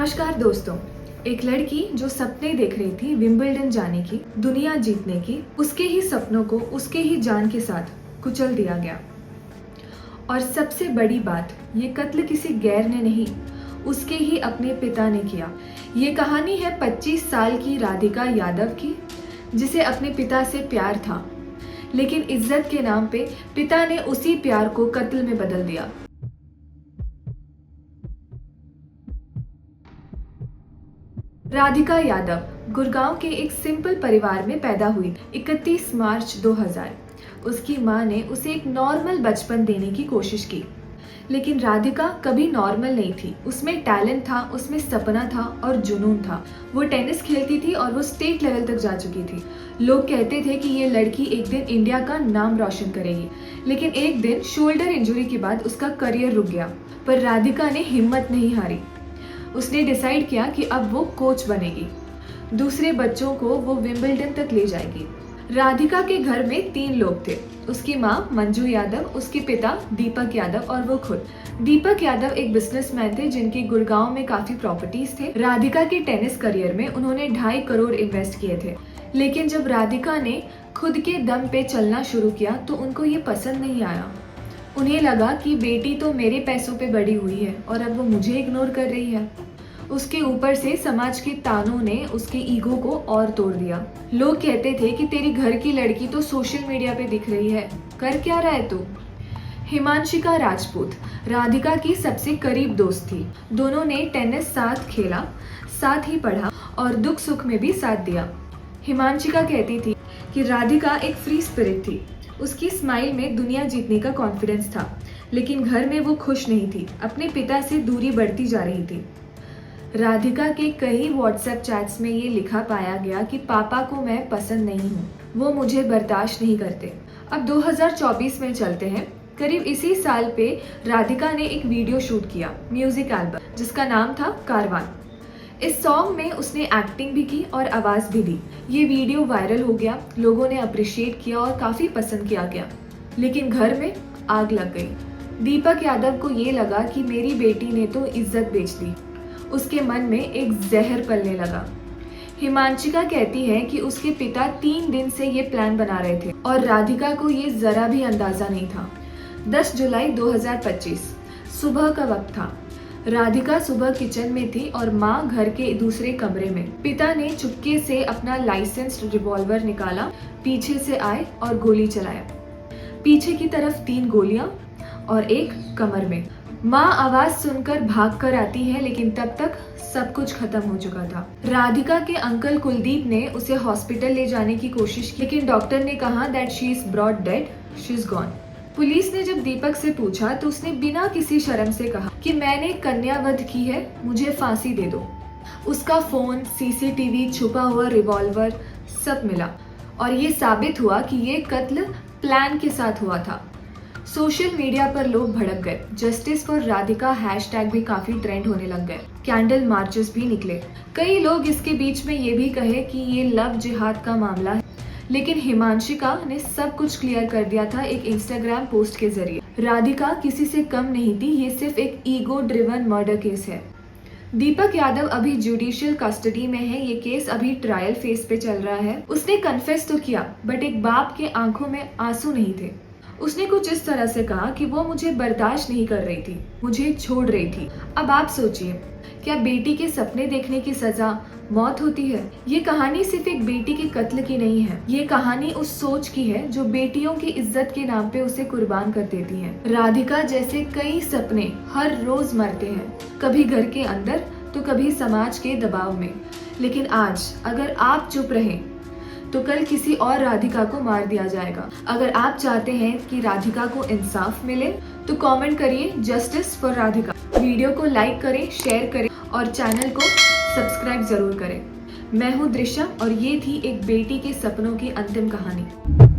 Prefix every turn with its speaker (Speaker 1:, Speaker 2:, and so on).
Speaker 1: नमस्कार दोस्तों। एक लड़की जो सपने देख रही थी विंबलडन जाने की, दुनिया जीतने की, उसके ही सपनों को उसके ही जान के साथ कुचल दिया गया। और सबसे बड़ी बात, ये कत्ल किसी गैर ने नहीं, उसके ही अपने पिता ने किया। ये कहानी है 25 साल की राधिका यादव की, जिसे अपने पिता से प्यार था, लेकिन इज्जत के नाम पे पिता ने उसी प्यार को कत्ल में बदल दिया। राधिका यादव गुड़गांव के एक सिंपल परिवार में पैदा हुई। 31 मार्च 2000। उसकी मां ने उसे एक नॉर्मल बचपन देने की कोशिश की, लेकिन राधिका कभी नॉर्मल नहीं थी। उसमें टैलेंट था, उसमें सपना था और जुनून था। वो टेनिस खेलती थी और वो स्टेट लेवल तक जा चुकी थी। लोग कहते थे कि ये लड़की एक दिन इंडिया का नाम रोशन करेगी, लेकिन एक दिन शोल्डर इंजरी के बाद उसका करियर रुक गया। पर राधिका ने हिम्मत नहीं हारी। उसने डिसाइड किया कि अब वो कोच बनेगी, दूसरे बच्चों को वो विंबलडन तक ले जाएगी। राधिका के घर में 3 लोग थे, उसकी माँ मंजू यादव, उसके पिता दीपक यादव और वो खुद। दीपक यादव एक बिजनेसमैन थे जिनकी गुड़गांव में काफी प्रॉपर्टीज थे। राधिका के टेनिस करियर में उन्होंने 2.5 करोड़ इन्वेस्ट किए थे, लेकिन जब राधिका ने खुद के दम पे चलना शुरू किया तो उनको ये पसंद नहीं आया। उन्हें लगा कि बेटी तो मेरे पैसों पे बड़ी हुई है और अब वो मुझे इग्नोर कर रही है। उसके ऊपर से समाज के तानों ने उसके ईगो को और तोड़ दिया। लोग कहते थे कि तेरी घर की लड़की तो सोशल मीडिया पे दिख रही है, कर क्या रहा है तू। हिमांशिका राजपूत राधिका की सबसे करीब दोस्त थी। दोनों ने टेनिस साथ खेला, साथ ही पढ़ा और दुख सुख में भी साथ दिया। हिमांशिका कहती थी कि राधिका एक फ्री स्पिरिट थी। उसकी स्माइल में दुनिया जीतने का कॉन्फिडेंस था, लेकिन घर में वो खुश नहीं थी। अपने पिता से दूरी बढ़ती जा रही थी। राधिका के कई व्हाट्सएप चैट्स में ये लिखा पाया गया कि पापा को मैं पसंद नहीं हूँ, वो मुझे बर्दाश्त नहीं करते। अब 2024 में चलते हैं। करीब इसी साल पे राधिका ने एक वीडियो शूट किया, म्यूजिक एल्बम, जिसका नाम था कारवान। इस सॉन्ग में उसने एक्टिंग भी की और आवाज भी दी। ये वीडियो वायरल हो गया, लोगों ने अप्रिशिएट किया और काफी पसंद किया गया। लेकिन घर में आग लग गई। दीपक यादव को ये लगा कि मेरी बेटी ने तो इज्जत बेच दी। उसके मन में एक जहर पलने लगा। हिमांशिका कहती है कि उसके पिता 3 दिन से ये प्लान बना रहे थे और राधिका को ये जरा भी अंदाजा नहीं था। 10 जुलाई 2025 सुबह का वक्त था। राधिका सुबह किचन में थी और माँ घर के दूसरे कमरे में। पिता ने चुपके से अपना लाइसेंस्ड रिवॉल्वर निकाला, पीछे से आए और गोली चलाया। पीछे की तरफ 3 गोलियां और एक कमर में। माँ आवाज सुनकर भागकर आती है, लेकिन तब तक सब कुछ खत्म हो चुका था। राधिका के अंकल कुलदीप ने उसे हॉस्पिटल ले जाने की कोशिश की, लेकिन डॉक्टर ने कहा that she is brought dead, she is gone. Police ने जब दीपक से पूछा तो उसने बिना किसी शर्म से कहा कि मैंने कन्यावध की है, मुझे फांसी दे दो। उसका फोन, सीसीटीवी, छुपा हुआ रिवॉल्वर सब मिला और ये साबित हुआ कि ये कत्ल प्लान के साथ हुआ था। सोशल मीडिया पर लोग भड़क गए। जस्टिस फॉर राधिका हैशटैग भी काफी ट्रेंड होने लग गए। कैंडल मार्चेस भी निकले। कई लोग इसके बीच में ये भी कहे कि ये लव जिहाद का मामला है, लेकिन हिमांशिका ने सब कुछ क्लियर कर दिया था एक इंस्टाग्राम पोस्ट के जरिए। राधिका किसी से कम नहीं थी, ये सिर्फ एक ईगो ड्रिवन मर्डर केस है। दीपक यादव अभी जुडिशियल कस्टडी में है। ये केस अभी ट्रायल फेज पे चल रहा है। उसने कन्फेस तो किया, बट एक बाप के आंखों में आंसू नहीं थे। उसने कुछ इस तरह से कहा कि वो मुझे बर्दाश्त नहीं कर रही थी, मुझे छोड़ रही थी। अब आप सोचिए, क्या बेटी के सपने देखने की सजा मौत होती है? ये कहानी सिर्फ एक बेटी के कत्ल की नहीं है, ये कहानी उस सोच की है जो बेटियों की इज्जत के नाम पे उसे कुर्बान कर देती है। राधिका जैसे कई सपने हर रोज मरते हैं, कभी घर के अंदर तो कभी समाज के दबाव में। लेकिन आज अगर आप चुप रहें तो कल किसी और राधिका को मार दिया जाएगा। अगर आप चाहते हैं कि राधिका को इंसाफ मिले तो कमेंट करिए जस्टिस फॉर राधिका। वीडियो को लाइक करें, शेयर करें और चैनल को सब्सक्राइब जरूर करें। मैं हूं दृश्या और ये थी एक बेटी के सपनों की अंतिम कहानी।